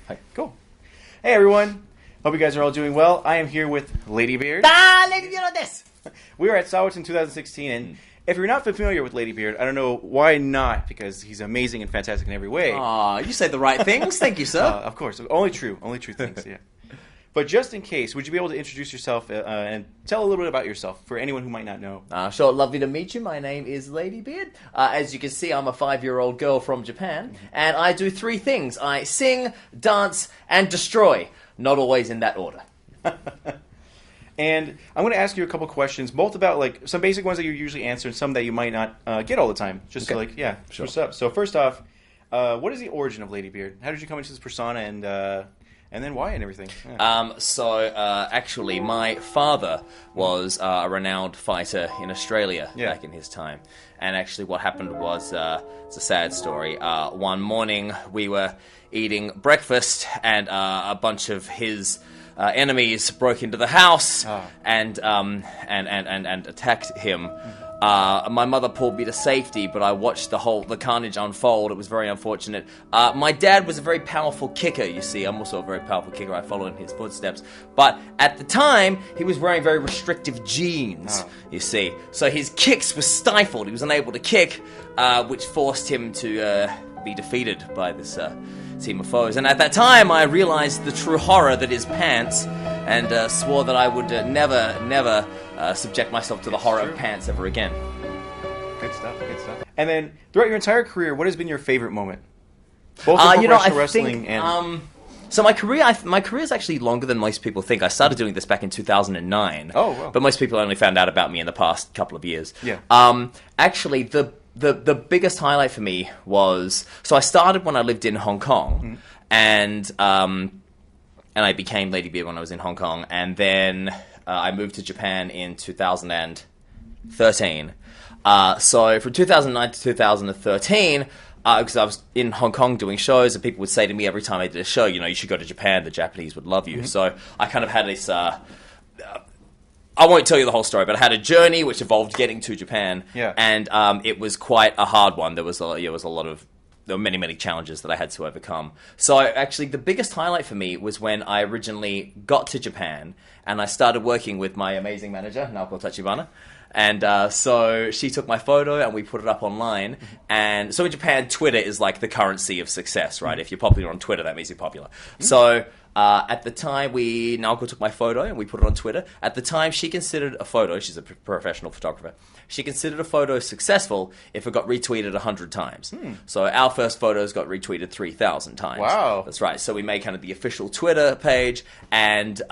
Hi. Cool. Hey, everyone. Hope you guys are all doing well. I am here with Ladybeard. Ladybeard this. We are at Saboten 2016, and if you're not familiar with Ladybeard, I don't know why not, because he's amazing and fantastic in every way. Aw, you say the right things. Thank you, sir. Of course. Only true things, yeah. But just in case, would you be able to introduce yourself and tell a little bit about yourself for anyone who might not know? Sure, lovely to meet you. My name is Ladybeard. As you can see, I'm a 5-year-old girl from Japan, and I do 3 things. I sing, dance, and destroy. Not always in that order. And I'm going to ask you a couple questions, both about like some basic ones that you usually answer and some that you might not get all the time. Just okay. Sure. What's up? So first off, what is the origin of Ladybeard? How did you come into this persona and then why and everything? Yeah. Actually, my father was a renowned fighter in Australia back in his time. And actually what happened was, it's a sad story. One morning we were eating breakfast and a bunch of his enemies broke into the house and attacked him. My mother pulled me to safety, but I watched the carnage unfold. It was very unfortunate. My dad was a very powerful kicker, you see. I'm also a very powerful kicker. I follow in his footsteps. But at the time, he was wearing very restrictive jeans, you see. So his kicks were stifled. He was unable to kick, which forced him to be defeated by this team of foes. And at that time, I realized the true horror that is pants and swore that I would never subject myself to the horror of pants ever again. Good stuff. And then, throughout your entire career, what has been your favorite moment? Both in professional wrestling and... So my career is actually longer than most people think. I started doing this back in 2009. Oh, wow. But most people only found out about me in the past couple of years. Yeah. Actually, the biggest highlight for me was... So I started when I lived in Hong Kong, and I became Ladybeard when I was in Hong Kong, and then I moved to Japan in 2013. So from 2009 to 2013, because I was in Hong Kong doing shows, and people would say to me every time I did a show, you should go to Japan, the Japanese would love you. Mm-hmm. So I kind of had this... I won't tell you the whole story, but I had a journey which involved getting to Japan, and it was quite a hard one. There were many, many challenges that I had to overcome. So actually, the biggest highlight for me was when I originally got to Japan, and I started working with my amazing manager, Naoko Tachibana. And so she took my photo, and we put it up online. And so in Japan, Twitter is like the currency of success, right? If you're popular on Twitter, that means you're popular. So... at the time, Naoko took my photo and we put it on Twitter. At the time, she considered a photo, she's a professional photographer, she considered a photo successful if it got retweeted 100 times. So our first photos got retweeted 3,000 times. Wow. That's right. So we made kind of the official Twitter page, and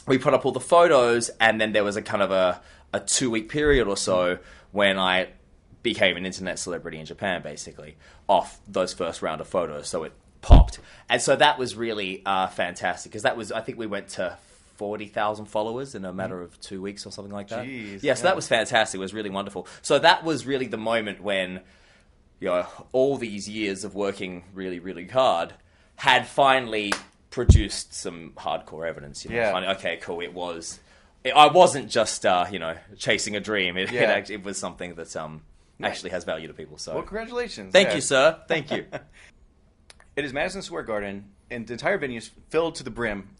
we put up all the photos, and then there was a kind of a 2-week period or so when I became an internet celebrity in Japan, basically, off those first round of photos. So it popped. And so that was really fantastic, because I think we went to 40,000 followers in a matter of 2 weeks or something like that. Jeez, so that was fantastic. It was really wonderful. So that was really the moment when, all these years of working really, really hard had finally produced some hardcore evidence. Finally, okay, cool, I wasn't just, chasing a dream. It was something that actually has value to people. So, well, congratulations. Thank you, sir. Thank you. It is Madison Square Garden, and the entire venue is filled to the brim.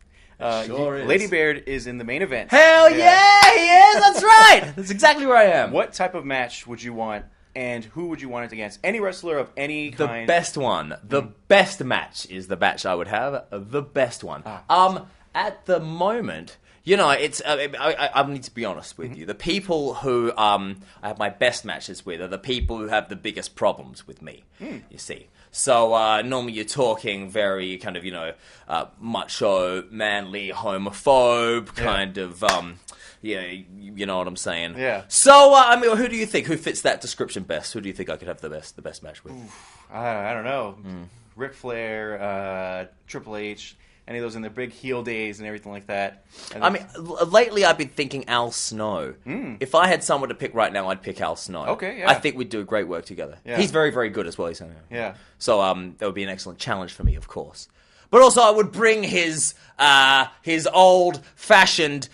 Sure is. Ladybeard is in the main event. Hell yeah, he is! That's right! That's exactly where I am. What type of match would you want, and who would you want it against? Any wrestler of any kind? The best one. The best match is the match I would have. The best one. At the moment... it's. I need to be honest with you. The people who I have my best matches with are the people who have the biggest problems with me. You see, so normally you're talking very kind of macho, manly, homophobe kind of. You know what I'm saying. Yeah. So who do you think who fits that description best? Who do you think I could have the best match with? I don't know. Ric Flair, Triple H. Any of those in their big heel days and everything like that. Lately I've been thinking Al Snow. If I had someone to pick right now, I'd pick Al Snow. Okay, yeah. I think we'd do great work together. Yeah. He's very, very good as well. Yeah. So that would be an excellent challenge for me, of course. But also I would bring his old-fashioned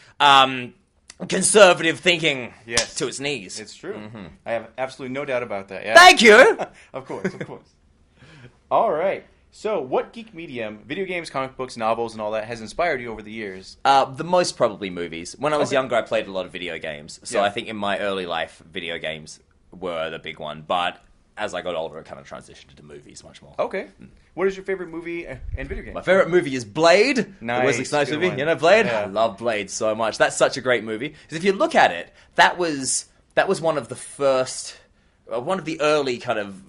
conservative thinking to its knees. It's true. I have absolutely no doubt about that. Yeah. Thank you! Of course. All right. So, what geek medium, video games, comic books, novels, and all that, has inspired you over the years? The most probably movies. When I was younger, I played a lot of video games. So I think in my early life, video games were the big one. But as I got older, it kind of transitioned into movies much more. Okay. What is your favorite movie and video game? My favorite movie is Blade. Nice. The Wesley Snipes movie. One. You know Blade? Yeah. I love Blade so much. That's such a great movie. Because if you look at it, that was one of the first, one of the early kind of,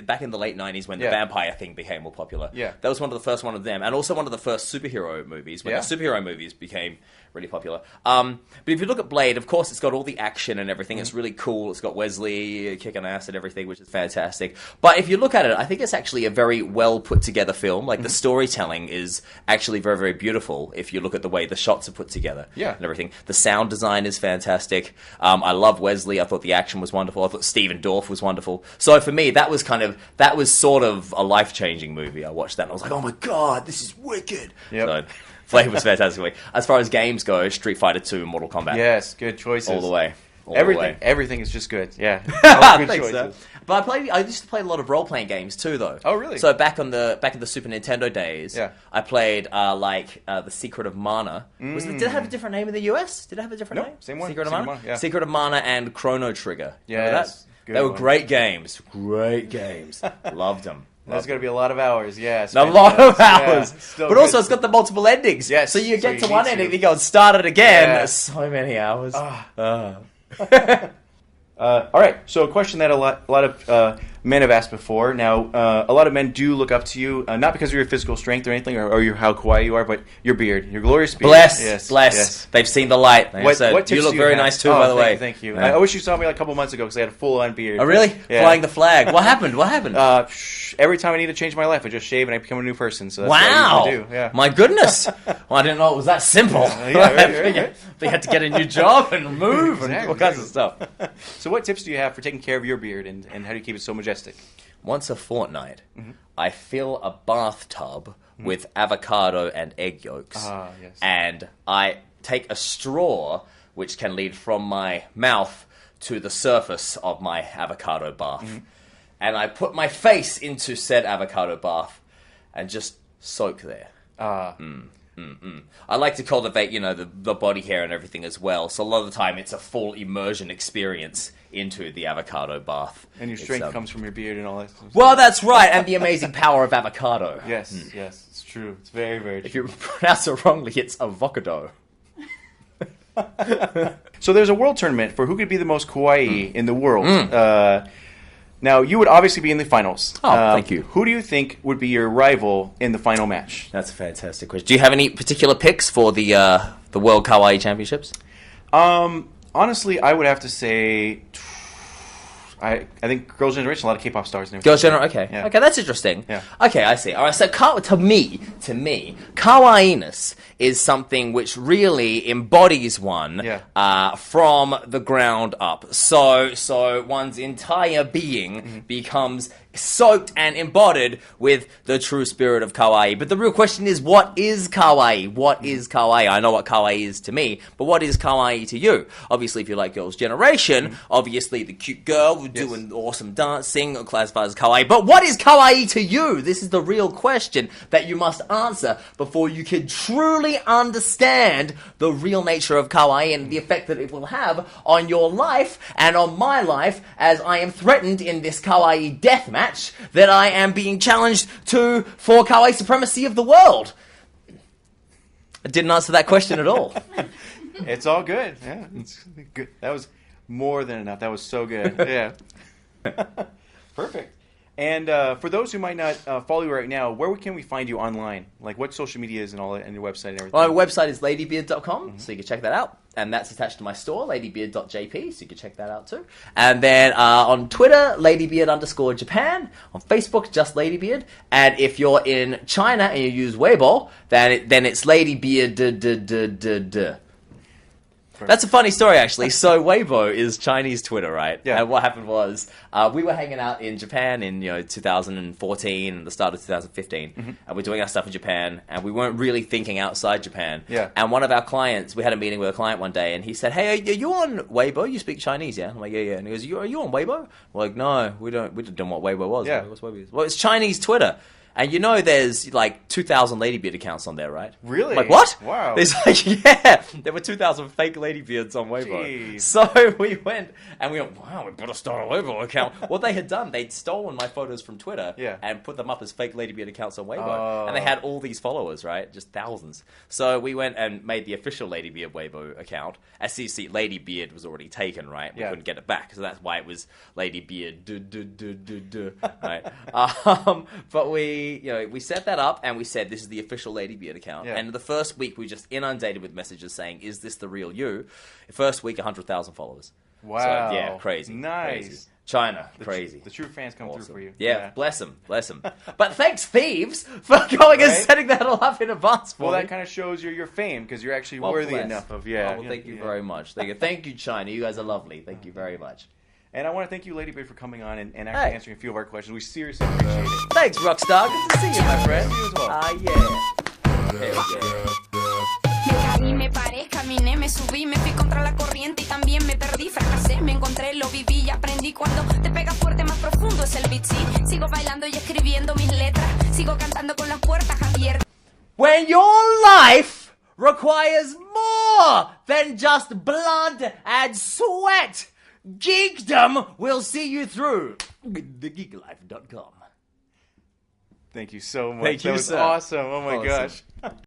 back in the late 90s when the vampire thing became more popular. Yeah. That was one of the first one of them. And also one of the first superhero movies, when the superhero movies became really popular. But if you look at Blade, of course, it's got all the action and everything. It's really cool. It's got Wesley kicking ass and everything, which is fantastic. But if you look at it, I think it's actually a very well put together film. Like, the storytelling is actually very, very beautiful if you look at the way the shots are put together and everything. The sound design is fantastic. I love Wesley. I thought the action was wonderful. I thought Stephen Dorff was wonderful. So for me, that was sort of a life-changing movie. I watched that and I was like, oh my God, this is wicked. Yep. So, Blade was fantastic. As far as games go, Street Fighter 2 and Mortal Kombat. Yes, good choices. All the way. Everything is just good. Yeah. All good choices. But I used to play a lot of role-playing games too, though. Oh, really? So back in the Super Nintendo days, I played The Secret of Mana. Did it have a different name in the US? Did it have a different name? Same one. Secret of Mana? Yeah. Secret of Mana and Chrono Trigger. Yes. They were great games. Great games. Loved them. There's going to be a lot of hours, yes. A lot of hours. Yeah, but also, it's got the multiple endings. Yes. So you get to one ending, you go and start it again. Yeah. So many hours. All right, so a question that a lot of men have asked before. Now, a lot of men do look up to you, not because of your physical strength or anything, or how kawaii you are, but your beard, your glorious beard. Bless. They've seen the light. What you look very nice too, by the way. Thank you. I wish you saw me like a couple months ago because I had a full-on beard. Oh, really? Yeah. Flying the flag. What happened? Every time I need to change my life, I just shave and I become a new person. So that's wow! what I usually do. Yeah. My goodness! Well, I didn't know it was that simple. They had to get a new job and move and all kinds of stuff. So, what tips do you have for taking care of your beard, and how do you keep it so majestic? Once a fortnight, I fill a bathtub with avocado and egg yolks, and I take a straw, which can lead from my mouth to the surface of my avocado bath, and I put my face into said avocado bath and just soak there. I like to cultivate, the body hair and everything as well. So a lot of the time, it's a full immersion experience into the avocado bath. And your strength comes from your beard and all that stuff. Well, that's right, and the amazing power of avocado. Yes, it's true. It's very, very true. If you pronounce it wrongly, it's avocado. So there's a world tournament for who could be the most kawaii in the world. Now, you would obviously be in the finals. Oh, thank you. Who do you think would be your rival in the final match? That's a fantastic question. Do you have any particular picks for the World Kawaii Championships? Honestly, I would have to say, I think Girls' Generation, a lot of K-pop stars. Girls' Generation, okay. Yeah. Okay, that's interesting. Yeah. Okay, I see. All right, so to me, kawaii-ness is something which really embodies one from the ground up. So one's entire being becomes soaked and embodied with the true spirit of kawaii. But the real question is, what is kawaii? What is kawaii? I know what kawaii is to me, but what is kawaii to you? Obviously, if you like Girls' Generation, obviously the cute girl doing awesome dancing classified as kawaii. But what is kawaii to you? This is the real question that you must answer before you can truly understand the real nature of kawaii and the effect that it will have on your life and on my life as I am threatened in this kawaii deathmatch that I am being challenged for kawaii supremacy of the world. I didn't answer that question at all. It's all good. Yeah, it's good. That was more than enough. That was so good. Yeah. Perfect. And for those who might not follow you right now, where can we find you online? Like what social media is and all that, and your website and everything? Well, my website is ladybeard.com, so you can check that out. And that's attached to my store, ladybeard.jp, so you can check that out too. And then on Twitter, ladybeard_Japan. On Facebook, just ladybeard. And if you're in China and you use Weibo, then it's ladybeard. That's a funny story, actually. So Weibo is Chinese Twitter, right? Yeah. And what happened was we were hanging out in Japan in 2014 and the start of 2015, and we're doing our stuff in Japan, and we weren't really thinking outside Japan. Yeah. And one of our clients, we had a meeting with a client one day, and he said, "Hey, are you on Weibo? You speak Chinese, yeah?" I'm like, "Yeah." And he goes, "Are you on Weibo?" We're like, "No, we don't know what Weibo was." Yeah. Like, what's Weibo? Well, it's Chinese Twitter. And you know there's like 2,000 Ladybeard accounts on there, right? Really? Like, what? Wow. There's like, yeah, there were 2,000 fake Ladybeards on Weibo. Jeez. So we went, wow, we better start a Weibo account. What they had done, they'd stolen my photos from Twitter and put them up as fake Ladybeard accounts on Weibo. Oh. And they had all these followers, right? Just thousands. So we went and made the official Ladybeard Weibo account. As you see, Ladybeard was already taken, right? We couldn't get it back, so that's why it was Ladybeard, right? But we set that up and we said this is the official Ladybeard account. Yeah. And the first week we just inundated with messages saying, "Is this the real you?" The first week, 100,000 followers. Wow. So, yeah, crazy. Nice. Crazy. China, crazy. The true fans come through for you. Yeah, bless them. But thanks, Thieves, for going and setting that all up in advance for me. Well, that kind of shows your fame because you're actually worthy enough of thank you very much. Thank you, China. You guys are lovely. Thank you very much. And I want to thank you, Ladybeard, for coming on and actually answering a few of our questions. We seriously appreciate it. Thanks, Rockstar. Good to see you, my friend. You as well. Yeah. There we go. Caí, me paré, caminé, me subí, me fui contra la corriente y también me perdí, fracasé, me encontré, lo viví y aprendí. Cuando te pega fuerte, más profundo es el beat, sí. Sigo bailando y escribiendo mis letras, sigo cantando con las puertas abiertas. When your life requires more than just blood and sweat, geekdom will see you through. TheGeekLyfe.com. Thank you so much. Thank you, that was sir. awesome. Oh my gosh.